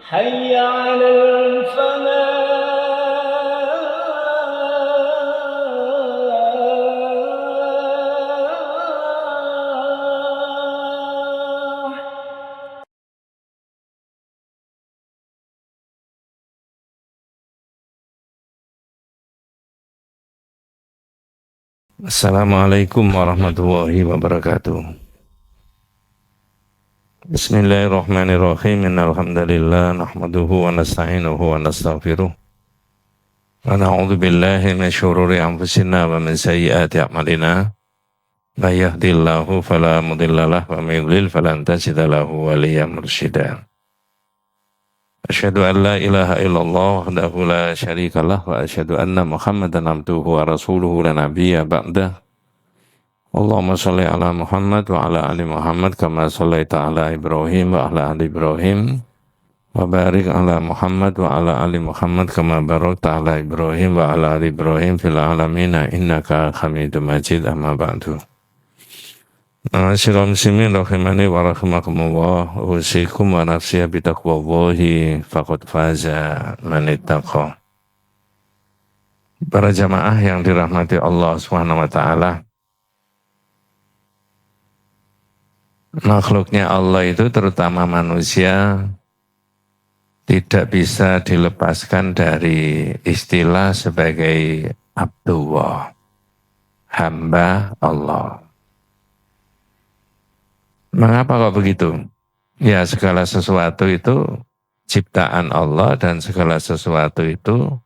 حي على الفلاح. Assalamualaikum warahmatullahi wabarakatuh. Bismillahirrahmanirrahim. Innalhamdalillah nahmaduhu wa nasta'inuhu wa nastaghfiruh. Wa na'udzu billahi min syururi anfusina wa min sayyiati a'malina. May yahdihillahu fala mudhillalah wa may yudlil falan tajida lahu waliyyan mursyida. Asyhadu an la ilaha illallah wahdahu la syarikalah wa asyhadu anna Muhammadan abduhu wa rasuluhu la nabiyya ba'dah. Allahumma sholli ala Muhammad wa ala ali Muhammad kama shollaita ala Ibrahim wa ala ali Ibrahim wa barik ala Muhammad wa ala ali Muhammad kama barakta ala Ibrahim wa ala ali Ibrahim fil alamin innaka Hamidum Majid. Amma ba'du. Ma'asyiral muslimin rahimani wa rahimakumullah, usikum wa nafsiya bitaqwallahi faqad faza man ittaqa. Para jamaah yang dirahmati Allah Subhanahu wa taala, makhluknya Allah itu terutama manusia tidak bisa dilepaskan dari istilah sebagai Abdullah, hamba Allah. Mengapa kok begitu? Ya, segala sesuatu itu ciptaan Allah dan segala sesuatu itu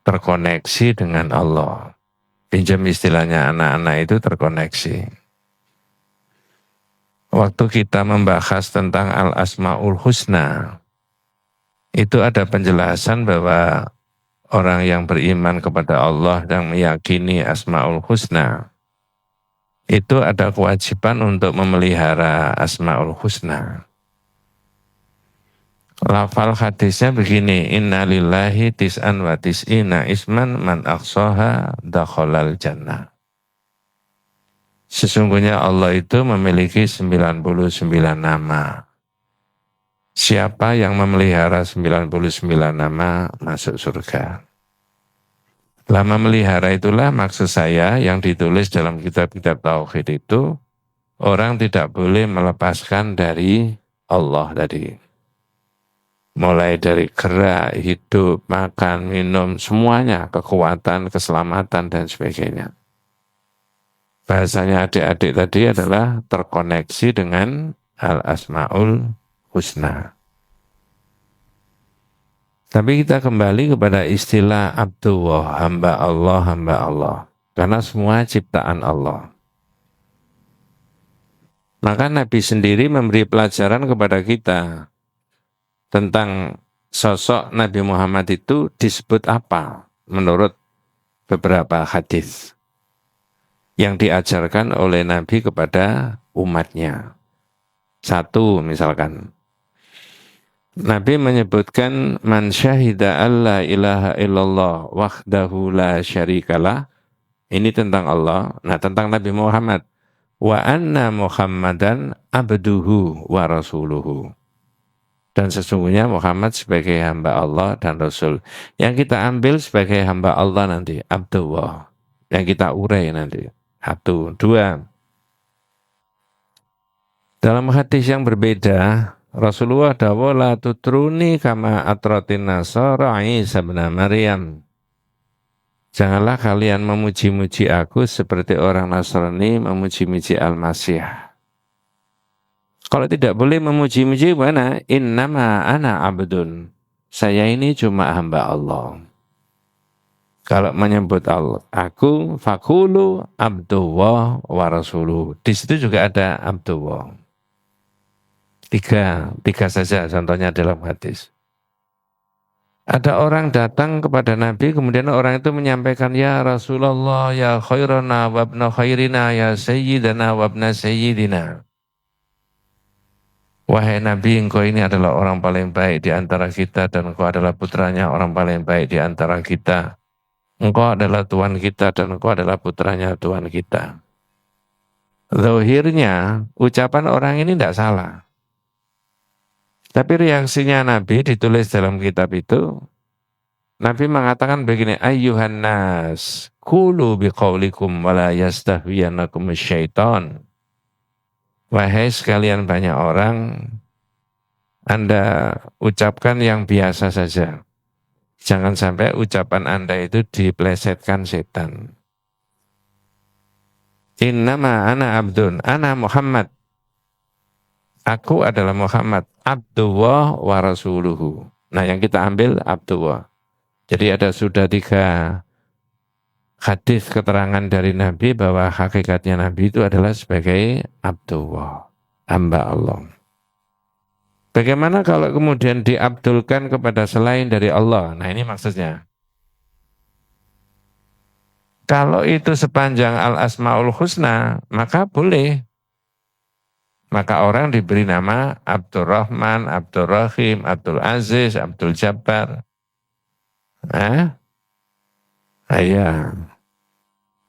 terkoneksi dengan Allah. Pinjam istilahnya anak-anak itu terkoneksi. Waktu kita membahas tentang Al-Asma'ul Husna, itu ada penjelasan bahwa orang yang beriman kepada Allah dan meyakini Asma'ul Husna, itu ada kewajiban untuk memelihara Asma'ul Husna. Lafal hadisnya begini, Inna lillahi tis'an wa tis'ina isman man aqsaha dakhalal jannah. Sesungguhnya Allah itu memiliki 99 nama. Siapa yang memelihara 99 nama masuk surga. Lah memelihara itulah maksud saya yang ditulis dalam kitab-kitab tauhid itu, orang tidak boleh melepaskan dari Allah tadi. Mulai dari gerak, hidup, makan, minum, semuanya, kekuatan, keselamatan, dan sebagainya. Bahasanya adik-adik tadi adalah terkoneksi dengan Al-Asma'ul Husna. Tapi kita kembali kepada istilah Abdullah, hamba Allah, hamba Allah. Karena semua ciptaan Allah. Maka Nabi sendiri memberi pelajaran kepada kita tentang sosok Nabi Muhammad itu disebut apa menurut beberapa hadis yang diajarkan oleh Nabi kepada umatnya. Satu misalkan, Nabi menyebutkan man syahida alla ilaha illallah wahdahu la syarikalah. Ini tentang Allah. Nah, tentang Nabi Muhammad. Wa anna Muhammadan abduhu wa rasuluhu. Dan sesungguhnya Muhammad sebagai hamba Allah dan Rasul. Yang kita ambil sebagai hamba Allah nanti, Abdullah. Yang kita urai nanti. Satu. Dua. Dalam hadis yang berbeda, Rasulullah dawuh la tutruni kama atratin nasara Isa bin Maryam. Janganlah kalian memuji-muji aku seperti orang Nasrani memuji-muji Al-Masih. Kalau tidak boleh memuji-muji mana? Innama ana abdun. Saya ini cuma hamba Allah. Kalau menyebut Allah, aku fakulu abdullah wa rasuluh. Di situ juga ada Abdullah. Tiga saja contohnya dalam hadis. Ada orang datang kepada Nabi, kemudian orang itu menyampaikan, ya Rasulullah, ya khairana wabna khairina, ya sayyidana wabna sayyidina. Wahai Nabi, engkau ini adalah orang paling baik di antara kita, dan engkau adalah putranya orang paling baik di antara kita. Engkau adalah Tuhan kita, dan engkau adalah putranya Tuhan kita. Zahirnya, ucapan orang ini tidak salah. Tapi reaksinya Nabi ditulis dalam kitab itu, Nabi mengatakan begini, ayyuhan nas, kulu biqaulikum wa la yastahwiyanakum syaitan. Wahai sekalian banyak orang, Anda ucapkan yang biasa saja. Jangan sampai ucapan Anda itu diplesetkan setan. Innama ana abdun, ana Muhammad. Aku adalah Muhammad, Abdullah wa rasuluhu. Nah, yang kita ambil Abdullah. Jadi ada sudah 3 hadis keterangan dari Nabi bahwa hakikatnya Nabi itu adalah sebagai Abdullah, hamba Allah. Bagaimana kalau kemudian diabdulkan kepada selain dari Allah? Nah, ini maksudnya. Kalau itu sepanjang Al-Asma'ul Husna, maka boleh. Maka orang diberi nama Abdurrahman, Abdurrahim, Abdul Aziz, Abdul Jabbar. Iya.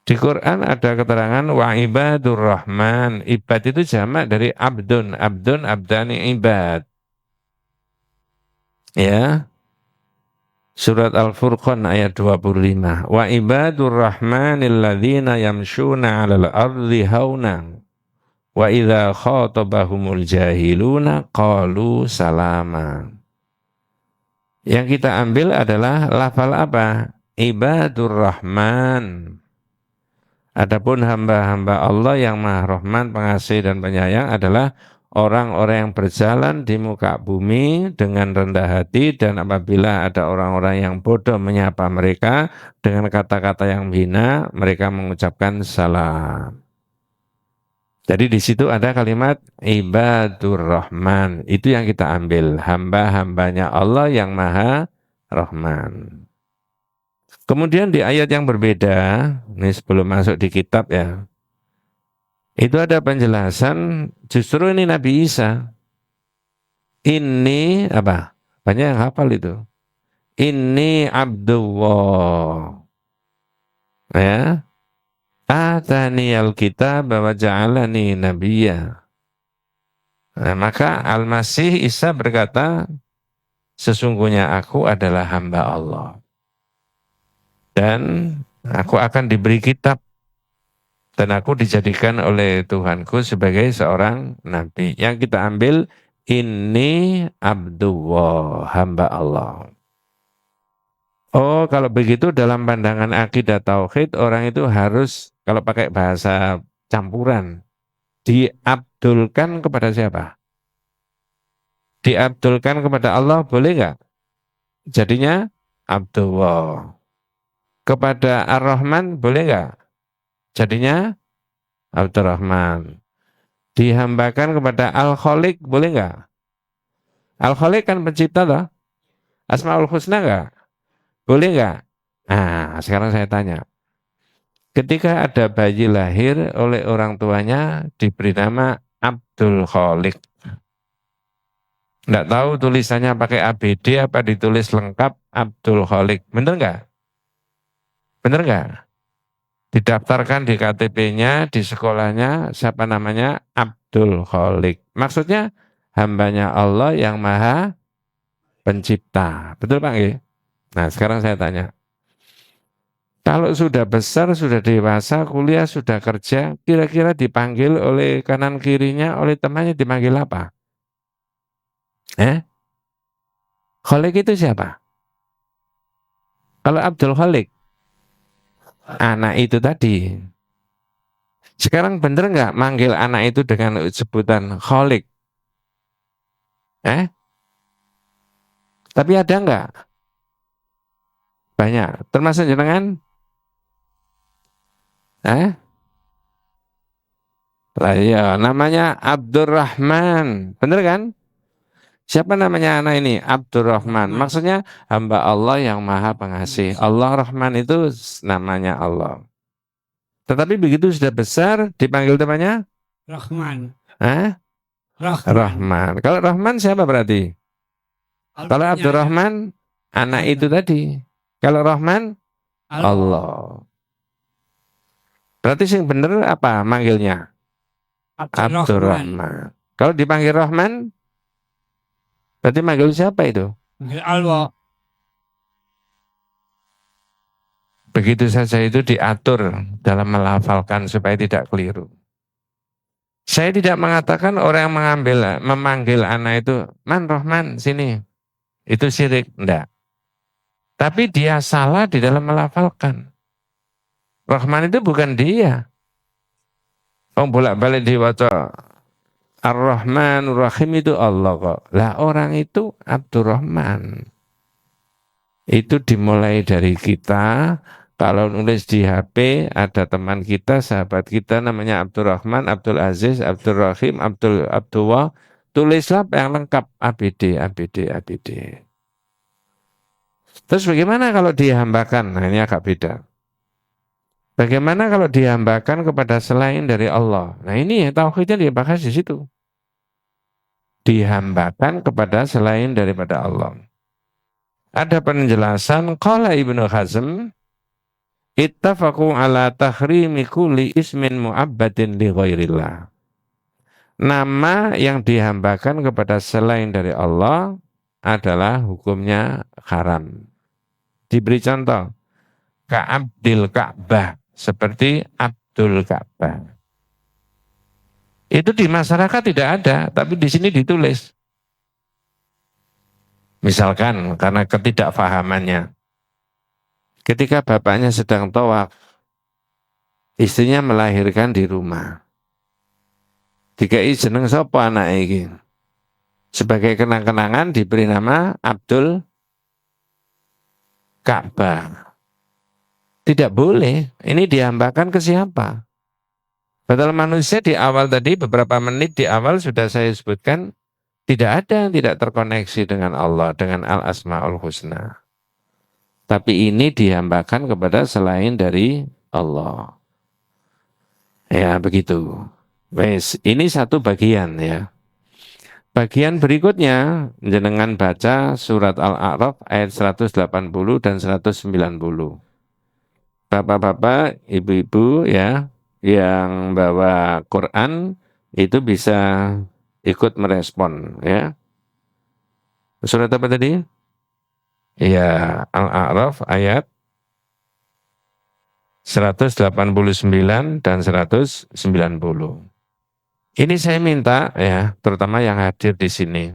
Di Quran ada keterangan wa ibadur rahman. Ibad itu jamak dari abdun. Abdun, abdani, ibad. Ya. Surat Al-Furqan ayat 25. Wa ibadur rahmanil ladzina yamshuna 'alal ardi hauna. Wa idza khatabahumul jahiluna qalu salama. Yang kita ambil adalah lafal apa? Ibadur Rahman. Adapun hamba-hamba Allah yang Maha Rahman, pengasih dan penyayang adalah orang-orang yang berjalan di muka bumi dengan rendah hati, dan apabila ada orang-orang yang bodoh menyapa mereka dengan kata-kata yang hina, mereka mengucapkan salam. Jadi di situ ada kalimat ibadur Rahman. Itu yang kita ambil, hamba-hambanya Allah yang Maha Rahman. Kemudian di ayat yang berbeda, ini sebelum masuk di kitab ya, itu ada penjelasan justru ini Nabi Isa. Ini apa? Banyak yang hafal itu. Ini Abdullah. Ya. Ataniyal kitab wa ja'alani nabiyya. Nah, maka Al-Masih Isa berkata, sesungguhnya aku adalah hamba Allah. Dan aku akan diberi kitab. Dan aku dijadikan oleh Tuhanku sebagai seorang nabi. Yang kita ambil, ini Abdullah, hamba Allah. Oh, kalau begitu dalam pandangan akidah tauhid, orang itu harus, kalau pakai bahasa campuran, diabdulkan kepada siapa? Diabdulkan kepada Allah boleh nggak? Jadinya Abdullah. Kepada Ar-Rahman boleh nggak? Jadinya Abdurrahman. Dihambakan kepada Al-Khaliq boleh nggak? Al-Khaliq kan pencipta loh. Asmaul Husna nggak? Boleh nggak? Nah, sekarang saya tanya. Ketika ada bayi lahir oleh orang tuanya diberi nama Abdul Khaliq. Nggak tahu tulisannya pakai ABD apa ditulis lengkap Abdul Khaliq. Bener nggak? Bener nggak? Didaftarkan di KTP-nya, di sekolahnya, siapa namanya? Abdul Khaliq. Maksudnya hambanya Allah yang Maha Pencipta. Betul Pak? Nah sekarang saya tanya. Kalau sudah besar, sudah dewasa, kuliah, sudah kerja, kira-kira dipanggil oleh kanan kirinya, oleh temannya dipanggil apa? Khaliq itu siapa? Kalau Abdul Khaliq, anak itu tadi. Sekarang bener nggak manggil anak itu dengan sebutan Khaliq? Tapi ada nggak? Banyak. Termasuk jenengan? Lah iya, namanya Abdurrahman. Bener kan? Siapa namanya anak ini? Abdurrahman. Maksudnya hamba Allah yang Maha Pengasih. Allah Rahman itu namanya Allah. Tetapi begitu sudah besar dipanggil namanya Rahman. Rahman. Kalau Rahman siapa berarti? Kalau Abdurrahman anak itu tadi. Kalau Rahman Allah. Berarti sing bener apa manggilnya? Abdurrahman. Kalau dipanggil Rahman Berarti manggil siapa itu? Manggil Allah. Begitu saja itu diatur dalam melafalkan supaya tidak keliru. Saya tidak mengatakan orang yang memanggil anak itu, Man Rohman sini, itu syirik, enggak. Tapi dia salah di dalam melafalkan. Rahman itu bukan dia. Bolak-balik diwaca Ar-Rahman Ar-Rahim itu Allah kok. Lah orang itu Abdurrahman. Itu dimulai dari kita. Kalau nulis di HP ada teman kita, sahabat kita namanya Abdurrahman, Abdul Aziz, Abdul Rahim, Abdullah. Tulislah yang lengkap ABD, ABD, ABD. Terus bagaimana kalau dihambakan? Nah ini agak beda. Bagaimana kalau dihambakan kepada selain dari Allah? Nah ini ya tauhidnya dibahas di situ. Dihambakan kepada selain daripada Allah. Ada penjelasan qala Ibnu Hazm ittafaqu ala tahrimi kulli ismin mu'abbadin li ghairillah. Nama yang dihambakan kepada selain dari Allah adalah hukumnya haram. Diberi contoh, Ka'abdil Ka'bah, seperti Abdul Ka'bah. Itu di masyarakat tidak ada, tapi di sini ditulis. Misalkan karena ketidakfahamannya. Ketika bapaknya sedang tawaf, istrinya melahirkan di rumah. Dikai jeneng sapa anak iki? Sebagai kenang-kenangan diberi nama Abdul Ka'bah. Tidak boleh. Ini dihambakan ke siapa? Padahal manusia di awal tadi, beberapa menit di awal sudah saya sebutkan, tidak ada yang tidak terkoneksi dengan Allah, dengan Al-Asma'ul Husna. Tapi ini dihambakan kepada selain dari Allah. Ya begitu. Wes, ini satu bagian ya. Bagian berikutnya, jenengan baca surat Al-A'raf ayat 180 dan 190. Bapak-bapak, ibu-ibu ya, yang bawa Quran itu bisa ikut merespon ya. Surat apa tadi? Ya, Al-A'raf ayat 189 dan 190. Ini saya minta ya, terutama yang hadir di sini.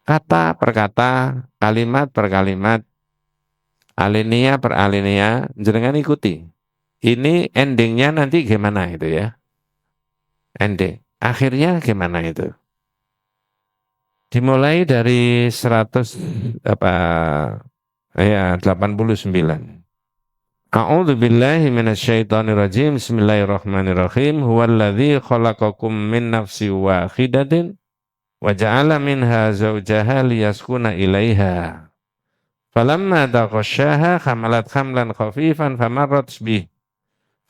Kata per kata, kalimat per kalimat, alinea per alinea, jenengan ikuti. Ini endingnya nanti gimana itu ya? Ending. Akhirnya gimana itu? Dimulai dari 89. A'udzu billahi minasyaitonir rajim. Bismillahirrahmanirrahim. Huwallazi khalaqakum min nafsin wahidatin wa ja'ala minha zawjaha liyaskuna ilaiha. Falamma taghasyaha hamalat hamlan khafifan famarrat bih.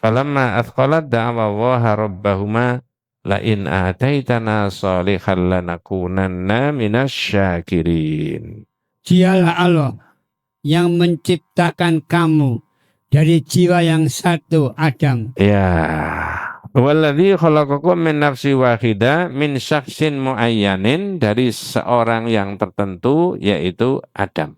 Falamma athqalat da'awa Allaha rabbahuma la in ataitana salihan lanakunanna minasyakirin. Dialah Allah yang menciptakan kamu dari jiwa yang satu, Adam. Ya. Walladzi khalaqakum min nafsin wahidah min syakhsin muayyanin, dari seorang yang tertentu yaitu Adam.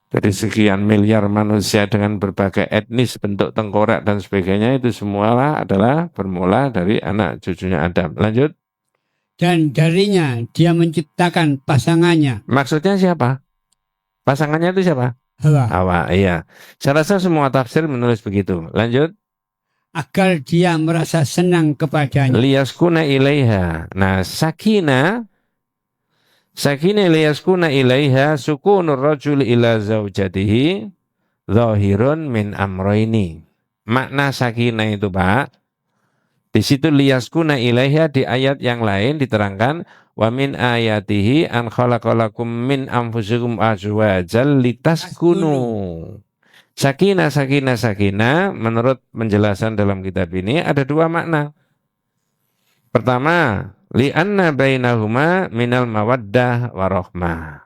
Dari sekian miliar manusia dengan berbagai etnis, bentuk tengkorak dan sebagainya, itu semua adalah bermula dari anak cucunya Adam. Lanjut. Dan darinya dia menciptakan pasangannya. Maksudnya siapa? Pasangannya itu siapa? Hawa. Hawa, iya. Saya rasa semua tafsir menulis begitu. Lanjut. Agar dia merasa senang kepadanya. Liyaskuna ilaiha. Nah, sakina liyaskuna ilaiha sukunur rajul ila zaujatihi zahirun min amroini. Makna sakinah itu, Pak, di situ liyaskuna ilaiha, di ayat yang lain diterangkan wa min ayatihi an khalaqalakum min anfusikum azwajal litaskunu. Sakinah menurut penjelasan dalam kitab ini ada dua makna. Pertama, li'anna bainahuma minal mawaddah warahmah.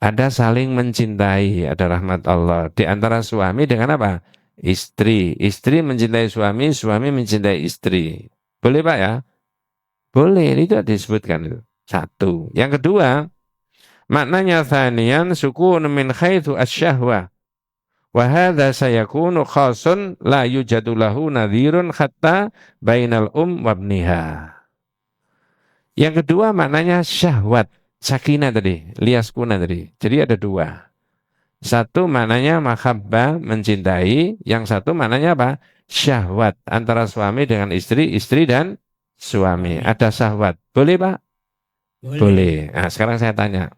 Ada saling mencintai, ada rahmat Allah di antara suami dengan apa? Istri mencintai suami, suami mencintai istri. Boleh Pak ya? Boleh, itu disebutkan itu. Satu. Yang kedua, maknanya thaniyan sukun min haitsu asyahwa. Wa hadza sayakunu khasun la yujadu lahu nadhirun hatta bainal wabniha. Yang kedua maknanya syahwat, sakinah tadi, liyaskuna tadi. Jadi ada dua. Satu maknanya mahabbah, mencintai. Yang satu maknanya apa? Syahwat antara suami dengan istri, istri dan suami. Ada syahwat. Boleh Pak? Boleh. Nah, sekarang saya tanya.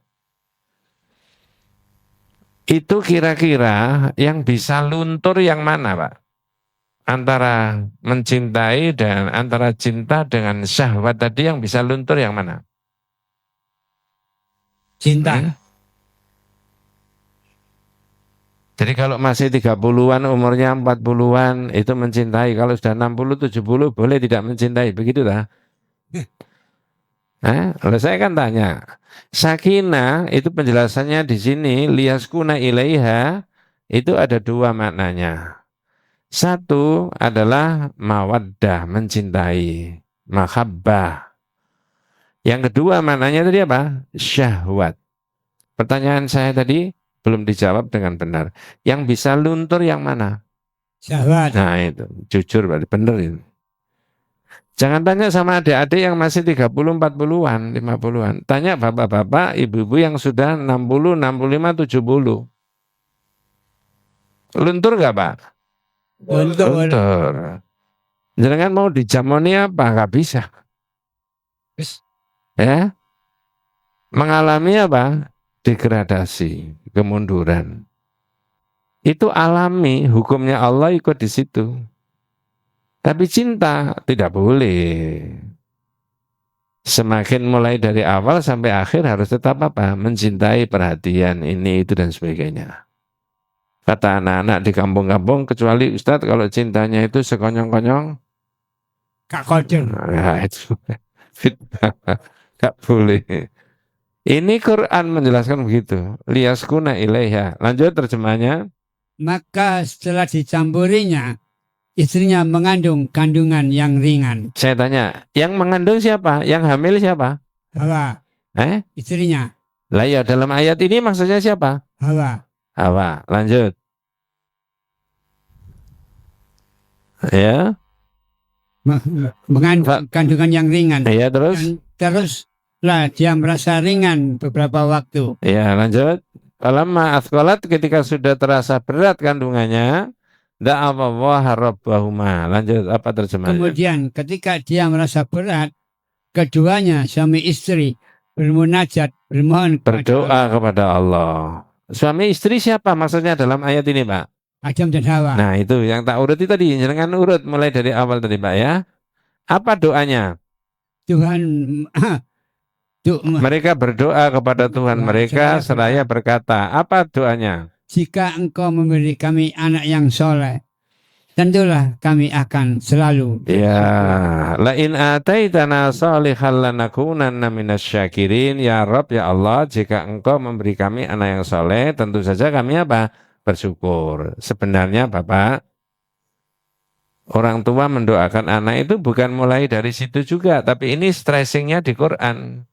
Itu kira-kira yang bisa luntur yang mana Pak? Antara mencintai dan antara cinta dengan syahwat tadi yang bisa luntur yang mana? Cinta. Jadi kalau masih 30-an umurnya 40-an itu mencintai. Kalau sudah 60, 70 boleh tidak mencintai. Begitu lah. Kalau saya kan tanya. Sakinah itu penjelasannya di sini. Liyaskuna ilaiha itu ada dua maknanya. Satu adalah mawaddah, mencintai. Mahabbah. Yang kedua maknanya tadi apa? Syahwat. Pertanyaan saya tadi belum dijawab dengan benar. Yang bisa luntur yang mana? Syahwat. Nah itu, jujur berarti benar itu. Jangan tanya sama adik-adik yang masih 30, 40-an, 50-an. Tanya bapak-bapak, ibu-ibu yang sudah 60, 65, 70. Luntur nggak Pak? Luntur. Jangan mau dijamoni apa? Nggak bisa. Ya, mengalami apa? Degradasi, kemunduran. Itu alami, hukumnya Allah ikut di situ. Tapi cinta tidak boleh. Semakin mulai dari awal sampai akhir harus tetap apa? Mencintai, perhatian, ini, itu, dan sebagainya. Kata anak-anak di kampung-kampung, kecuali Ustadz kalau cintanya itu sekonyong-konyong. Kak Kodir. Nah, itu fitnah. Gak boleh. Ini Quran menjelaskan begitu. Liyaskuna ilaiha. Lanjut terjemahnya. Maka setelah dicampurinya, istrinya mengandung kandungan yang ringan. Saya tanya, yang mengandung siapa? Yang hamil siapa? Hawa. Istrinya. Lah ya dalam ayat ini maksudnya siapa? Hawa. Hawa. Lanjut. Ya. Mengandung kandungan yang ringan. Ya terus. Dan teruslah dia merasa ringan beberapa waktu. Ya lanjut. Falamma athqalat ketika sudah terasa berat kandungannya, da'awallaha rabbahuma. Lanjut apa terjemahnya? Kemudian ketika dia merasa berat, keduanya suami istri bermunajat, bermohon berdoa kepada Allah. Suami istri siapa maksudnya dalam ayat ini, Pak? Adam dan Hawa. Nah, itu yang tak urut itu tadi, jangan urut mulai dari awal tadi, Pak ya. Apa doanya? Tuhan mereka berdoa kepada Tuhan mereka seraya berkata, apa doanya? Jika engkau memberi kami anak yang soleh, tentulah kami akan selalu. Ya, la in ataitana salihal lanakunanna minasyakirin. Ya Rabb, ya Allah, jika engkau memberi kami anak yang soleh, tentu saja kami apa? Bersyukur. Sebenarnya Bapak, orang tua mendoakan anak itu bukan mulai dari situ juga, tapi ini stressingnya di Quran.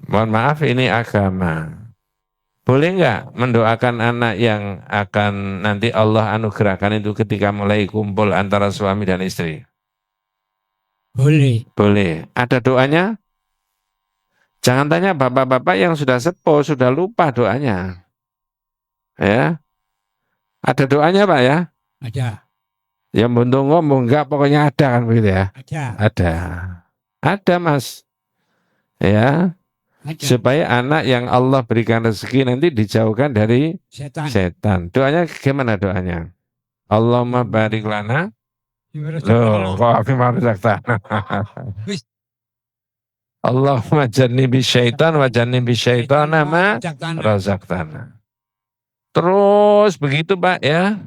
Mohon maaf, ini agama. Boleh nggak mendoakan anak yang akan nanti Allah anugerahkan itu ketika mulai kumpul antara suami dan istri? Boleh. Boleh. Ada doanya? Jangan tanya bapak-bapak yang sudah sepuh, sudah lupa doanya. Ya. Ada doanya Pak ya? Ada. Ya buntung ngomong enggak, pokoknya ada kan begitu ya? Ada. Ada. Ada Mas. Ya. Ada. Supaya anak yang Allah berikan rezeki nanti dijauhkan dari setan. Doanya gimana doanya? Allahumma barik lana. Loh, kok bima razaqtana. Allahumma jannibi syaitan wa jannibi syaitana ma razaqtana. Terus begitu Pak ya.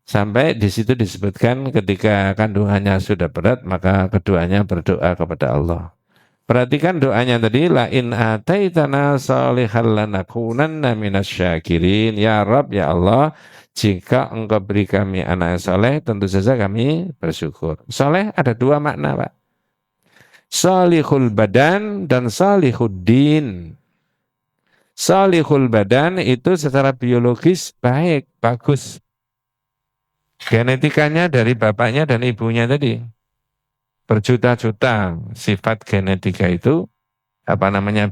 Sampai di situ disebutkan ketika kandungannya sudah berat, maka keduanya berdoa kepada Allah. Perhatikan doanya tadi, la in ataitana salihal lanakunanna minasyakirin. Ya Rabb, ya Allah, jika engkau beri kami anak yang soleh, tentu saja kami bersyukur. Soleh ada dua makna, Pak. Salihul badan dan salihud din. Salihul badan itu secara biologis baik, bagus. Genetikanya dari bapaknya dan ibunya tadi. Berjuta-juta sifat genetika itu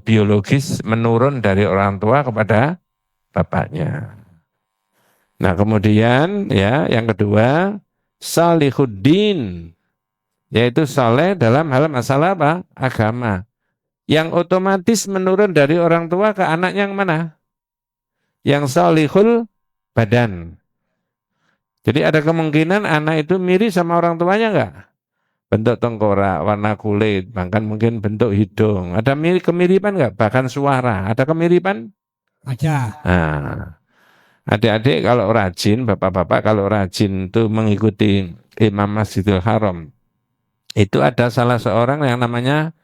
biologis menurun dari orang tua kepada bapaknya. Nah, kemudian ya yang kedua salihuddin, yaitu saleh dalam hal masalah apa? Agama. Yang otomatis menurun dari orang tua ke anak yang mana? Yang salihul badan. Jadi ada kemungkinan anak itu mirip sama orang tuanya enggak? Bentuk tengkorak, warna kulit, bahkan mungkin bentuk hidung. Ada kemiripan enggak? Bahkan suara, ada kemiripan? Ada. Nah, adik-adik kalau rajin, bapak-bapak kalau rajin itu mengikuti Imam Masjidil Haram, itu ada salah seorang yang namanya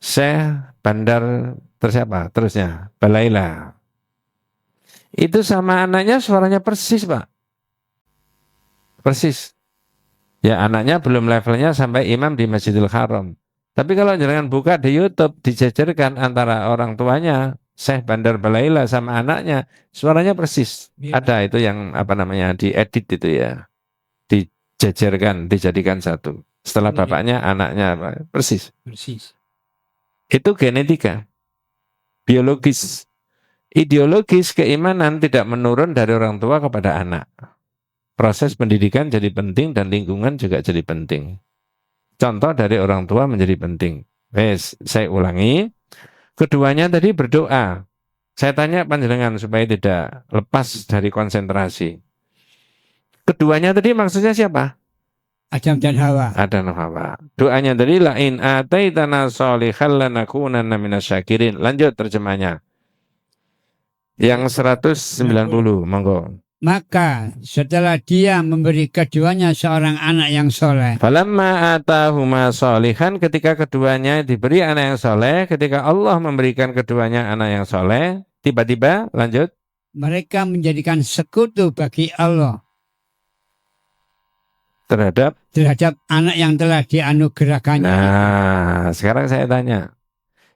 Syekh Bandar terusnya Balaila. Itu sama anaknya suaranya persis, Pak. Persis. Ya anaknya belum levelnya sampai imam di Masjidil Haram. Tapi kalau jangan buka di YouTube, dijajarkan antara orang tuanya, Syekh Bandar Balaila sama anaknya, suaranya persis. Ya. Ada itu yang diedit itu ya. Dijajarkan, dijadikan satu. Setelah bapaknya, anaknya persis. Persis. Itu genetika. Biologis. Ideologis keimanan tidak menurun dari orang tua kepada anak. Proses pendidikan jadi penting dan lingkungan juga jadi penting. Contoh dari orang tua menjadi penting. Saya ulangi. Keduanya tadi berdoa. Saya tanya panjenengan supaya tidak lepas dari konsentrasi. Keduanya tadi maksudnya siapa? Adam dan Hawa. Adam dan Hawa. Doanya tadi la in ataitana salihal lanakunanna minasyakirin. Lanjut terjemahnya. Yang 190, monggo. Maka setelah dia memberi keduanya seorang anak yang soleh. Falamma atahuma solihan, ketika keduanya diberi anak yang soleh, ketika Allah memberikan keduanya anak yang soleh, tiba-tiba lanjut. Mereka menjadikan sekutu bagi Allah. Terhadap anak yang telah dianugerahkannya. Nah, sekarang saya tanya.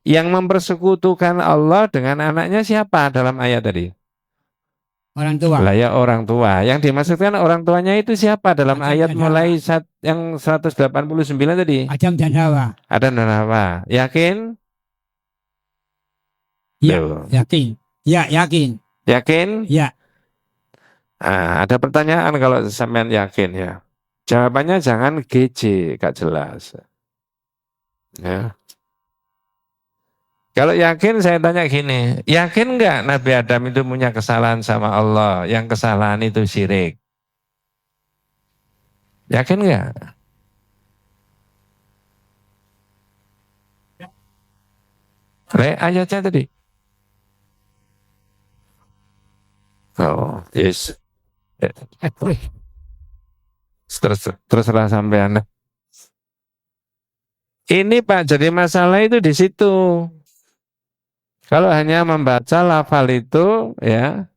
Yang mempersekutukan Allah dengan anaknya siapa dalam ayat tadi? Orang tua. Lah ya orang tua. Yang dimaksudkan orang tuanya itu siapa dalam Adam ayat dan mulai yang 189 tadi? Adam dan Hawa. Adam dan Hawa. Yakin? Ya, Loh. yakin. Ya, yakin. Yakin? Ya. Nah, ada pertanyaan kalau sampean yakin ya. Jawabannya jangan GC, gak jelas. Ya. Kalau yakin saya tanya gini, yakin enggak Nabi Adam itu punya kesalahan sama Allah, yang kesalahan itu syirik? Yakin enggak? Ayatnya tadi. Oh, yes. Terserah sampean. Ini Pak, jadi masalah itu di situ. Kalau hanya membaca lafal itu, ya,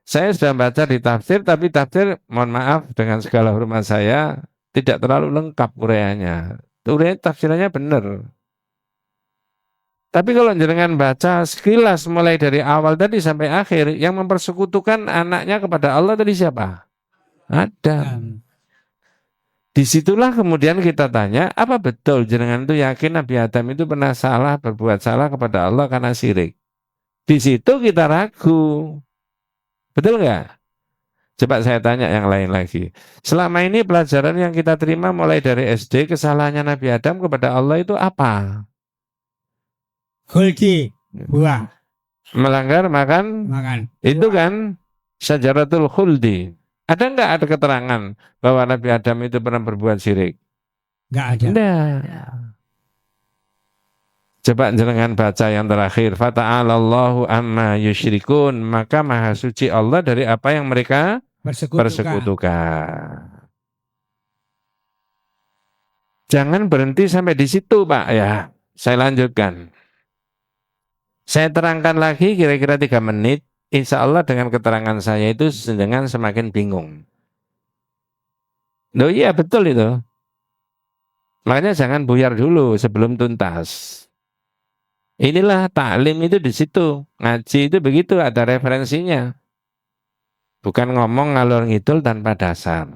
saya sudah baca di tafsir, tapi tafsir, mohon maaf dengan segala hormat saya, tidak terlalu lengkap uraiannya. Uraian tafsirannya benar. Tapi kalau jenengan baca sekilas mulai dari awal tadi sampai akhir, yang mempersekutukan anaknya kepada Allah tadi siapa? Adam. Disitulah kemudian kita tanya, apa betul jenengan itu yakin Nabi Adam itu pernah berbuat salah kepada Allah karena syirik? Di situ kita ragu. Betul nggak? Coba saya tanya yang lain lagi. Selama ini pelajaran yang kita terima mulai dari SD, kesalahannya Nabi Adam kepada Allah itu apa? Khuldi, buah. Melanggar makan. Itu kan syajaratul khuldi. Ada nggak ada keterangan bahwa Nabi Adam itu pernah berbuat syirik? Nggak ada. Nggak. Coba jenengan baca yang terakhir. Fata'alallahu amma yusyrikun. Maka maha suci Allah dari apa yang mereka persekutukan. Jangan berhenti sampai di situ Pak ya. Saya lanjutkan. Saya terangkan lagi kira-kira 3 menit. Insya Allah dengan keterangan saya itu dengan semakin bingung. Loh iya betul itu. Makanya jangan buyar dulu sebelum tuntas. Inilah taklim itu di situ. Ngaji itu begitu, ada referensinya. Bukan ngomong ngalor ngidul tanpa dasar.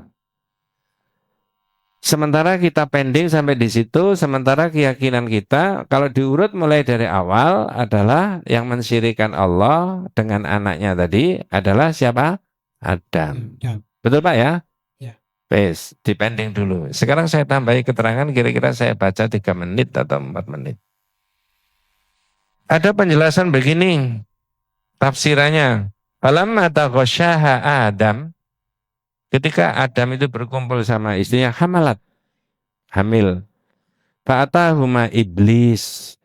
Sementara kita pending sampai di situ, sementara keyakinan kita kalau diurut mulai dari awal adalah yang mensyirikan Allah dengan anaknya tadi adalah siapa? Adam. Ya. Betul Pak ya? Ya. Wes, dipending dulu. Sekarang saya tambahi keterangan kira-kira saya baca 3 menit atau 4 menit. Ada penjelasan begini, tafsirannya. Falamma taghasyaha Adam, ketika Adam itu berkumpul sama istrinya, hamil. Fa'atahuma iblis.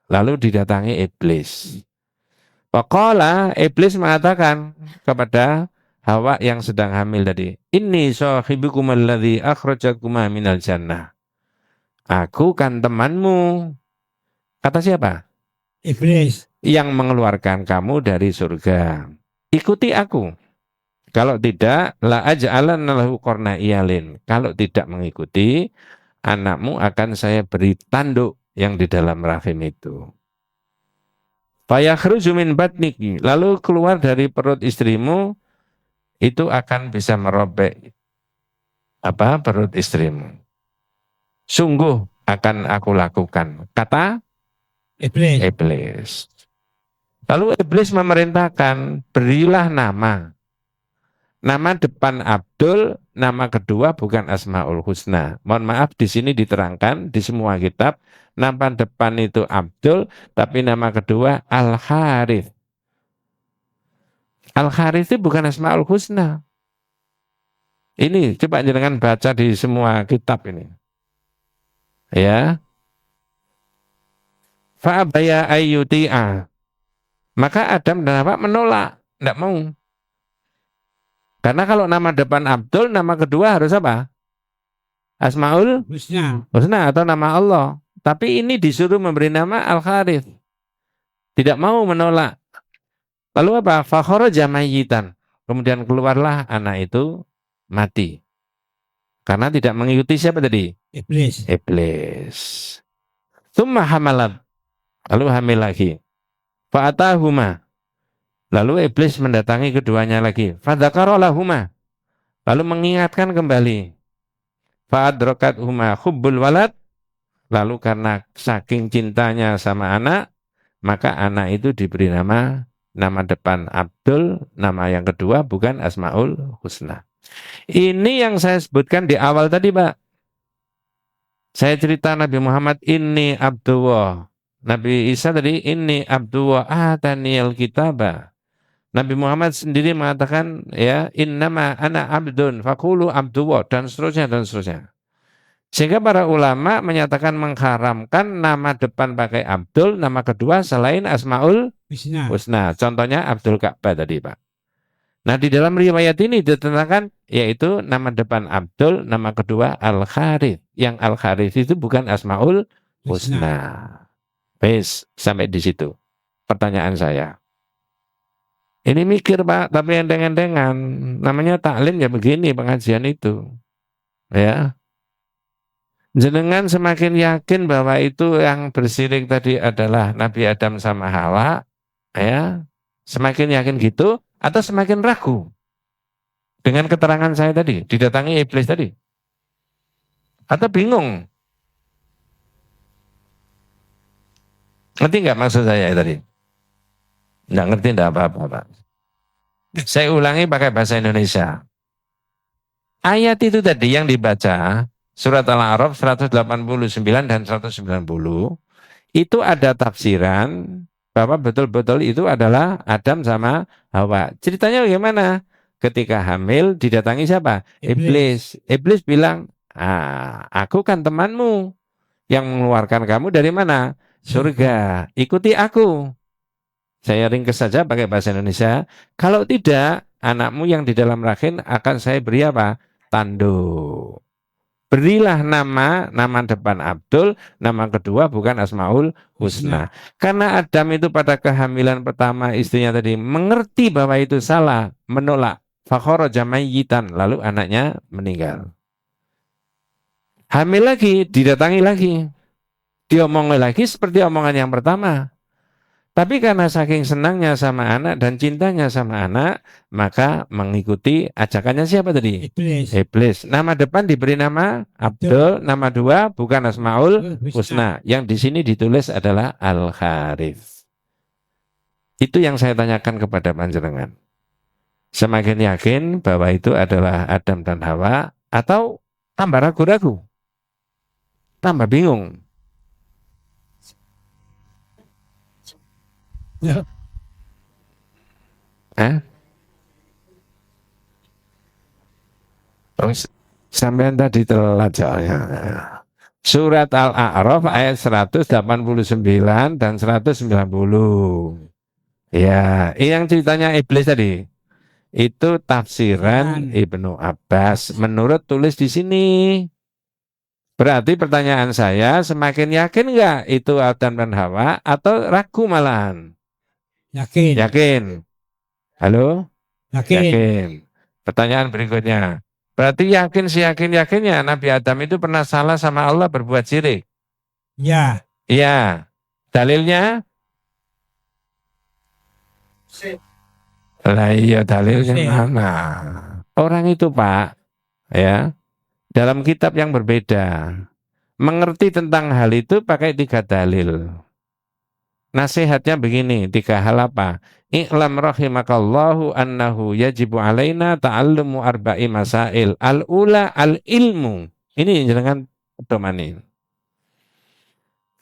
Lalu didatangi iblis. Faqala, iblis mengatakan kepada Hawa yang sedang hamil tadi, Inni sahibukum alladhi akhrajakuma minal jannah. Aku kan temanmu. Kata siapa? Iblis. Yang mengeluarkan kamu dari surga. Ikuti aku. Kalau tidak, la aj'alanna lahu qarna iyalin. Kalau tidak mengikuti, anakmu akan saya beri tanduk yang di dalam rahim itu. Fayakhruju min batniki. Lalu keluar dari perut istrimu, itu akan bisa merobek perut istrimu. Sungguh akan aku lakukan. Kata iblis. Lalu iblis memerintahkan, berilah nama. Nama depan Abdul, nama kedua bukan Asmaul Husna. Mohon maaf di sini diterangkan di semua kitab, nama depan itu Abdul, tapi nama kedua Al-Harith. Al-Harith itu bukan Asmaul Husna. Ini coba jangan baca di semua kitab ini. Ya. Fa'abaya ayyuti'a. Maka Adam dan Hawa menolak, tidak mau. Karena kalau nama depan Abdul, nama kedua harus apa? Asmaul Husna atau nama Allah. Tapi ini disuruh memberi nama Al-Harith. Tidak mau menolak. Lalu apa? Fakharaja mayyitan. Kemudian keluarlah anak itu mati. Karena tidak mengikuti siapa tadi? Iblis. Tsumma hamalat. Lalu hamil lagi. Fa'atahuma. Lalu iblis mendatangi keduanya lagi. Fadzakarolahuma. Lalu mengingatkan kembali. Fa'adrokat huma hubbul walad. Lalu karena saking cintanya sama anak, maka anak itu diberi nama depan Abdul, nama yang kedua bukan Asmaul Husna. Ini yang saya sebutkan di awal tadi, Pak. Saya cerita Nabi Muhammad ini Abdullah. Nabi Isa tadi ini Abdullah ataniyal kitabah. Nabi Muhammad sendiri mengatakan ya innama ana abdun faqulu abdullah dan seterusnya dan seterusnya. Sehingga para ulama menyatakan mengharamkan nama depan pakai Abdul, nama kedua selain Asmaul Husna. Contohnya Abdul Ka'bah tadi, Pak. Nah, di dalam riwayat ini diterangkan yaitu nama depan Abdul, nama kedua Al-Harith. Yang Al-Harith itu bukan Asmaul Husna. Wes, sampai di situ. Pertanyaan saya. Ini mikir Pak, tapi enteng-entengan. Namanya taklim ya begini pengajian itu. Ya. Jenengan semakin yakin bahwa itu yang bersirik tadi adalah Nabi Adam sama Hawa. Ya. Semakin yakin gitu atau semakin ragu dengan keterangan saya tadi, didatangi iblis tadi. Atau bingung. Ngerti nggak maksud saya tadi? Nggak ngerti, nggak apa-apa, Pak. Saya ulangi pakai bahasa Indonesia. Ayat itu tadi yang dibaca, surat Al-A'raf 189 dan 190, itu ada tafsiran bahwa betul-betul itu adalah Adam sama Hawa. Ceritanya bagaimana? Ketika hamil didatangi siapa? Iblis. Iblis bilang, aku kan temanmu yang mengeluarkan kamu dari mana? Surga. Ikuti aku. Saya ringkas saja pakai bahasa Indonesia. Kalau tidak, anakmu yang di dalam rahim akan saya beri apa? Tanduk. Berilah nama depan Abdul, nama kedua bukan Asmaul Husna. Karena Adam itu pada kehamilan pertama istrinya tadi mengerti bahwa itu salah, menolak. Fakharaja mayyitan, lalu anaknya meninggal. Hamil lagi, didatangi lagi. Diomongin lagi seperti omongan yang pertama. Tapi karena saking senangnya sama anak dan cintanya sama anak, maka mengikuti ajakannya siapa tadi? Iblis. Iblis. Nama depan diberi nama Abdul, nama dua bukan Asmaul Husna. Yang di sini ditulis adalah Al-Harith. Itu yang saya tanyakan kepada panjenengan. Semakin yakin bahwa itu adalah Adam dan Hawa, atau tambah ragu-ragu, tambah bingung. Ya. Sampai tadi telat soalnya. Surat Al-A'raf ayat 189 dan 190. Ya, yang ceritanya iblis tadi. Itu tafsiran Ibnu Abbas menurut tulis di sini. Berarti pertanyaan saya, semakin yakin nggak itu Adam dan Hawa atau ragu malahan? Yakin. Yakin. Halo? Yakin. Yakin. Pertanyaan berikutnya. Berarti yakin seyakin-yakinnya Nabi Adam itu pernah salah sama Allah berbuat syirik? Ya. Iya. Dalilnya? Lah iya, dalilnya mana? Orang itu Pak, ya, dalam kitab yang berbeda, mengerti tentang hal itu pakai 3 dalil. Nasihatnya begini, 3 hal apa? I'lam rahimakallahu annahu yajibu alaina ta'allumu arba'i masail. Al-ula al-ilmu. Ini jangan pedomani.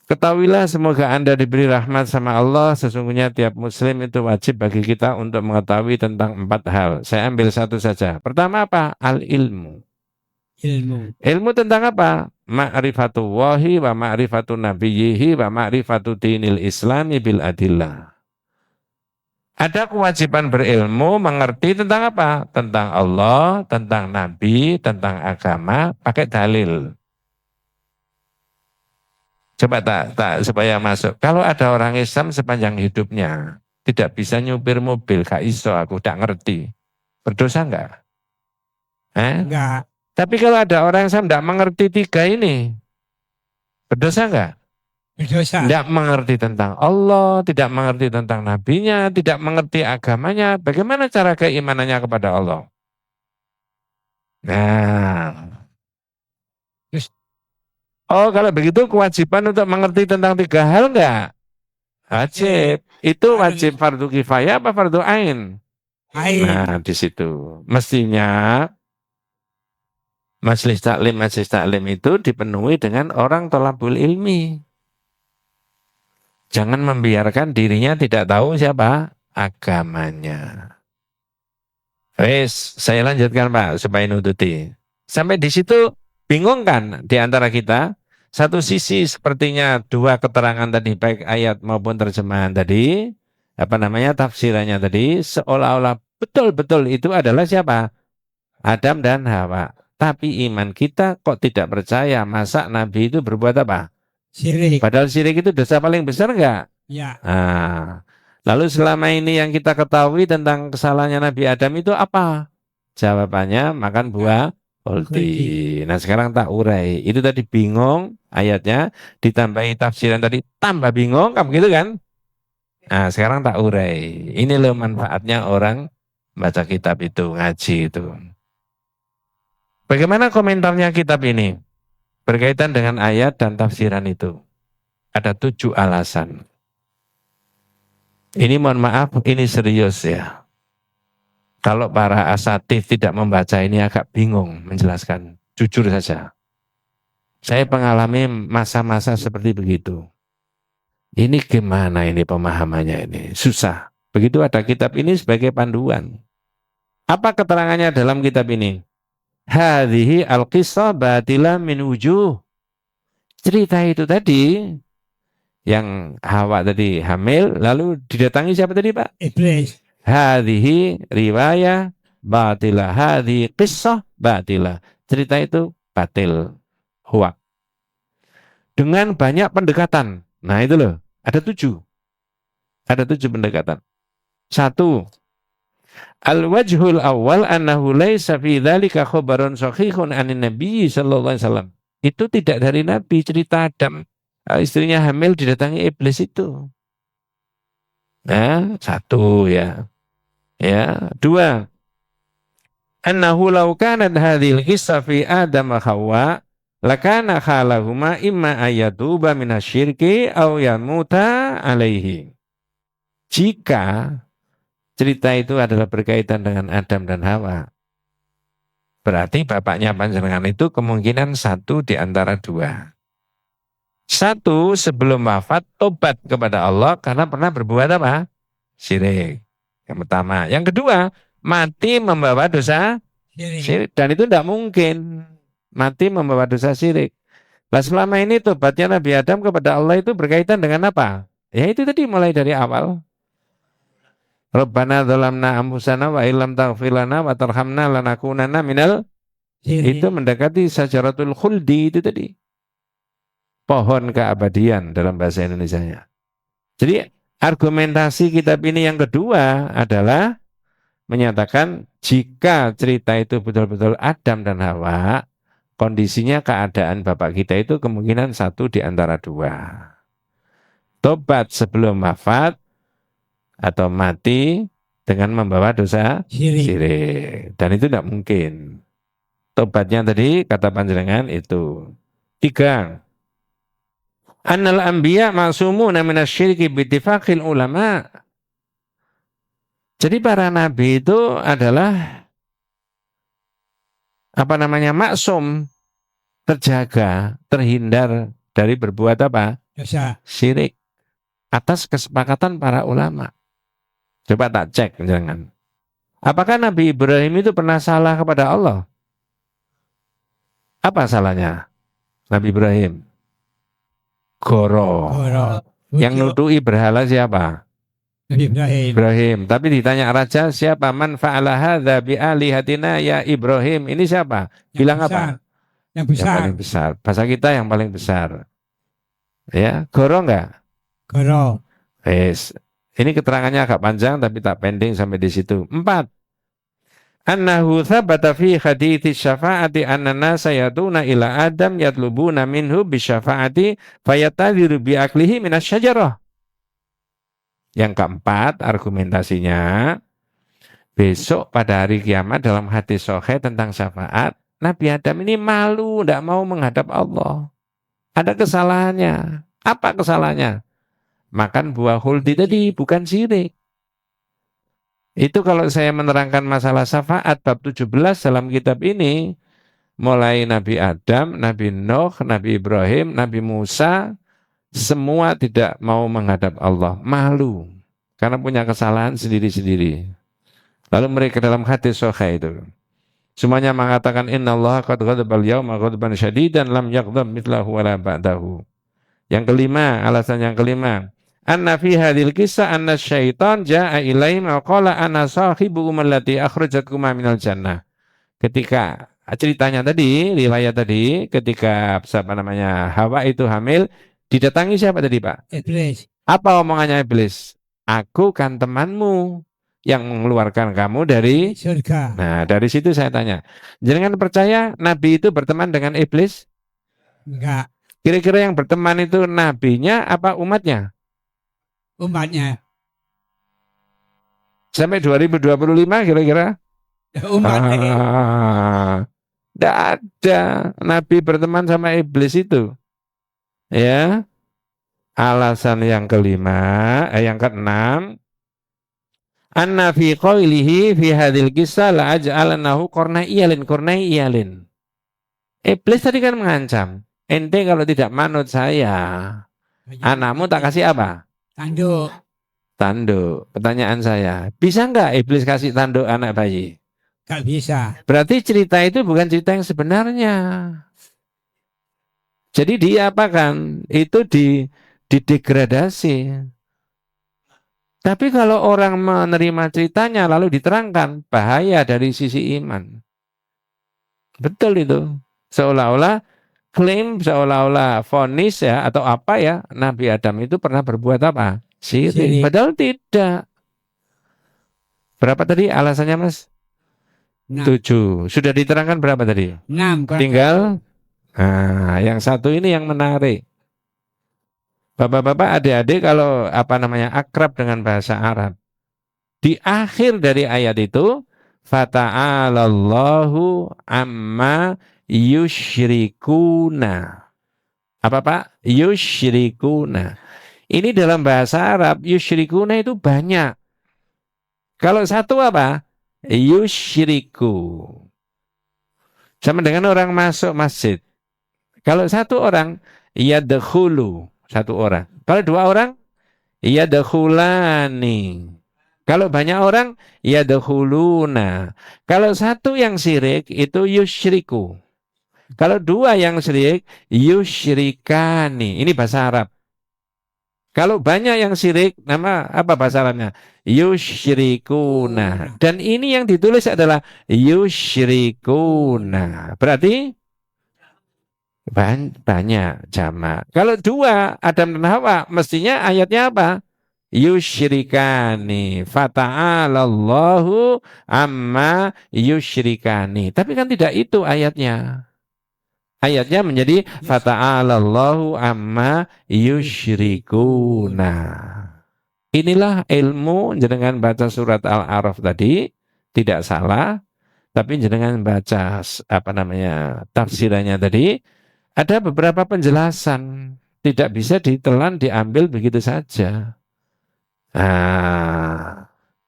Ketahuilah semoga Anda diberi rahmat sama Allah. Sesungguhnya tiap muslim itu wajib bagi kita untuk mengetahui tentang 4 hal. Saya ambil 1 saja. Pertama apa? Al-ilmu. Ilmu tentang apa? Ma'rifatullahi wa ma'rifatu nabiyyihi wa ma'rifatu dinil islami bil adillah. Ada kewajiban berilmu, mengerti tentang apa? Tentang Allah, tentang Nabi, tentang agama, pakai dalil. Coba tak supaya masuk. Kalau ada orang Islam sepanjang hidupnya tidak bisa nyupir mobil, gak iso, aku tak ngerti. Berdosa enggak? Enggak. Tapi kalau ada orang Islam tidak mengerti 3 ini, berdosa enggak? Berdosa. Tidak mengerti tentang Allah, tidak mengerti tentang nabinya, tidak mengerti agamanya. Bagaimana cara keimanannya kepada Allah? Nah. Oh, kalau begitu kewajiban untuk mengerti tentang 3 hal enggak? Wajib. Itu wajib fardu kifayah apa fardu ain? Nah, di situ. Mestinya majelis taklim itu dipenuhi dengan orang thalabul ilmi. Jangan membiarkan dirinya tidak tahu siapa agamanya. Wes, saya lanjutkan Pak supaya nututi. Sampai di situ bingung kan di antara kita? Satu sisi sepertinya 2 keterangan tadi baik ayat maupun terjemahan tadi, tafsirannya tadi seolah-olah betul-betul itu adalah siapa? Adam dan Hawa. Tapi iman kita kok tidak percaya masa Nabi itu berbuat apa? Syirik. Padahal syirik itu dosa paling besar enggak? Ya. Nah, lalu selama ini yang kita ketahui tentang kesalahannya Nabi Adam itu apa? Jawabannya makan buah holdi. Nah sekarang tak urai. Itu tadi bingung ayatnya, ditambahi tafsiran tadi tambah bingung, kamu gitu kan? Nah sekarang tak urai. Ini loh manfaatnya orang baca kitab itu, ngaji itu. Bagaimana komentarnya kitab ini? Berkaitan dengan ayat dan tafsiran itu. Ada 7 alasan. Ini mohon maaf, ini serius ya. Kalau para asatidz tidak membaca ini agak bingung menjelaskan. Jujur saja. Saya mengalami masa-masa seperti begitu. Ini gimana ini pemahamannya ini? Susah. Begitu ada kitab ini sebagai panduan. Apa keterangannya dalam kitab ini? Hadhihi al-qissah batilah min wujuh. Cerita itu tadi yang Hawa tadi hamil lalu didatangi siapa tadi Pak? Iblis. Hadhihi riwayah batilah, hadhihi qissah batilah. Cerita itu batil. huwa. Dengan banyak pendekatan. Nah itu loh, ada 7. Ada 7 pendekatan. 1. Al-wajhul awal annahu laisa fi dzalika khabarun sahihun anin nabi sallallahu alaihi wasallam. Itu tidak dari Nabi, cerita Adam. Istrinya hamil didatangi iblis itu. Nah, 1 ya. Ya, 2. Annahu law kanat hadhil qissa fi Adam wa Hawa lakana khalahuma imma ayatuba minasyirki aw yamuta alaihi. Jika cerita itu adalah berkaitan dengan Adam dan Hawa, berarti bapaknya panjenengan itu kemungkinan 1 di antara 2. 1, sebelum wafat tobat kepada Allah karena pernah berbuat apa? Syirik. Yang pertama. Yang kedua, mati membawa dosa syirik. Dan itu tidak mungkin mati membawa dosa syirik. Nah, selama ini tobatnya Nabi Adam kepada Allah itu berkaitan dengan apa? Ya itu tadi mulai dari awal. Rabbana dzalamna anfusana wa illam taghfir lana wa tarhamna lanakunanna minal itu mendekati syajaratul khuldi itu tadi. Pohon keabadian dalam bahasa Indonesianya. Jadi argumentasi kitab ini yang kedua adalah menyatakan jika cerita itu betul-betul Adam dan Hawa, kondisinya keadaan bapak kita itu kemungkinan 1 di antara 2. Tobat sebelum wafat atau mati dengan membawa dosa syirik. Dan itu tidak mungkin. Tobatnya tadi kata panjenengan itu. 3. Annal anbiya ma'sumuna minasyirki bittifaqil ulama. Jadi para nabi itu adalah maksum, terjaga, terhindar dari berbuat apa? Dosa. Syirik. Atas kesepakatan para ulama. Coba tak cek jangan. Apakah Nabi Ibrahim itu pernah salah kepada Allah? Apa salahnya Nabi Ibrahim? Goro. Yang nutui berhala siapa? Nabi Ibrahim. Tapi ditanya raja siapa? Man fa'ala hadza bi alihatina ya Ibrahim. Ini siapa? Bilang apa? Yang besar. Yang paling besar. Bahasa kita yang paling besar. Ya, goro enggak? Goro. Yes. Ini keterangannya agak panjang tapi tak pending sampai di situ. 4. Annahu thabata fi hadithi syafa'ati annana sayatuna ila Adam yatlubuna minhu bisyafa'ati fayatadhiru biaklihi minas syajarah. Yang keempat argumentasinya, besok pada hari kiamat dalam hadis sahih tentang syafaat, Nabi Adam ini malu, tidak mau menghadap Allah. Ada kesalahannya. Apa kesalahannya? Makan buah khuldi tadi, bukan syirik. Itu kalau saya menerangkan masalah syafaat bab 17 dalam kitab ini, mulai Nabi Adam, Nabi Nuh, Nabi Ibrahim, Nabi Musa, semua tidak mau menghadap Allah, malu karena punya kesalahan sendiri-sendiri. Lalu mereka dalam hadis sahih itu semuanya mengatakan innallaha qad ghadabal yauma ghadaban syadidan lam yaghdab mithlahu wala ba'dahu. Yang kelima, alasan yang kelima, anna fi hadhil kisah anna syaitan jaa ilaihim wa qala ana sahibukum allati akhrajatkum minal jannah. Ketika ceritanya tadi, riwayat tadi, ketika Hawa itu hamil, didatangi siapa tadi, Pak? Iblis. Apa omongannya iblis? Aku kan temanmu yang mengeluarkan kamu dari surga. Nah, dari situ saya tanya, jangan percaya Nabi itu berteman dengan iblis? Enggak. Kira-kira yang berteman itu nabinya apa umatnya? Umatnya. Sampai 2025 kira-kira? Umatnya. Tidak ada Nabi berteman sama iblis itu. Ya. Alasan yang kelima, yang keenam, anna fi qawlihi fi hadhil kisah la aj'alanahu qarnaiyalin. Iblis tadi kan mengancam, ente kalau tidak manut saya, anakmu tak kasih apa? Tanduk. Pertanyaan saya, bisa enggak iblis kasih tanduk anak bayi? Enggak bisa. Berarti cerita itu bukan cerita yang sebenarnya. Jadi dia apa kan? Itu didegradasi. Tapi kalau orang menerima ceritanya lalu diterangkan, bahaya dari sisi iman. Betul itu. Seolah-olah klaim seolah-olah vonis ya atau apa ya, Nabi Adam itu pernah berbuat apa? Syirik. Syirik. Padahal tidak. Berapa tadi alasannya Mas? 7. Sudah diterangkan berapa tadi? 6. Tinggal yang satu ini yang menarik. Bapak-bapak, adik-adik kalau akrab dengan bahasa Arab. Di akhir dari ayat itu, fata'alallahu amma yusyrikuna. Apa Pak? Yusyrikuna. Ini dalam bahasa Arab, yusyrikuna itu banyak. Kalau satu apa? Yusyriku. Sama dengan orang masuk masjid. Kalau satu orang, yadkhulu. Satu orang. Kalau dua orang, yadkhulani. Kalau banyak orang, yadkhuluna. Kalau satu yang syirik, itu yusyriku. Kalau dua yang syirik, yusyrikani. Ini bahasa Arab. Kalau banyak yang syirik, nama apa bahasa Arabnya? Yusyrikuna. Dan ini yang ditulis adalah yusyrikuna. Berarti banyak jamak. Kalau dua, Adam dan Hawa, mestinya ayatnya apa? Yusyrikani. Fata'alallahu amma yusyrikani. Tapi kan tidak itu ayatnya. Ayatnya menjadi fata'alallahu amma yusyrikuna. Inilah ilmu jenengan baca surat Al-A'raf tadi tidak salah, tapi jenengan baca tafsirannya tadi ada beberapa penjelasan, tidak bisa ditelan diambil begitu saja.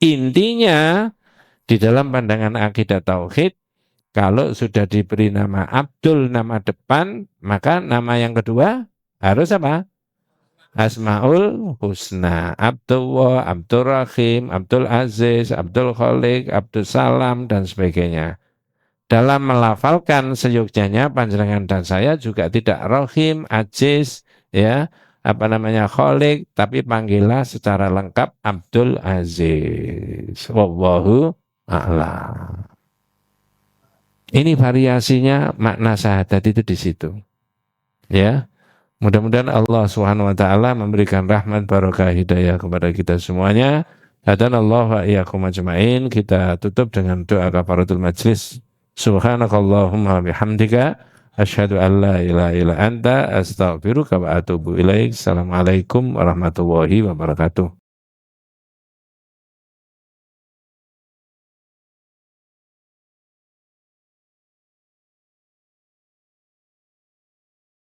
Intinya di dalam pandangan akidah tauhid, kalau sudah diberi nama Abdul, nama depan, maka nama yang kedua harus apa? Asmaul Husna. Abdullah, Abdul Rahim, Abdul Aziz, Abdul Khalik, Abdul Salam, dan sebagainya. Dalam melafalkan seyogyanya, panjenengan dan saya juga tidak Rahim, Aziz, Khalik, tapi panggilah secara lengkap Abdul Aziz. Wallahu a'lam. Ini variasinya makna syahadat itu di situ. Ya. Mudah-mudahan Allah Subhanahu wa taala memberikan rahmat barakah hidayah kepada kita semuanya. Hadanallahu wa iyyakum ajmain. Kita tutup dengan doa kafaratul majlis. Subhanakallahumma bihamdika asyhadu an la ilaha illa anta astaghfiruka wa atubu ilaik. Assalamualaikum warahmatullahi wabarakatuh.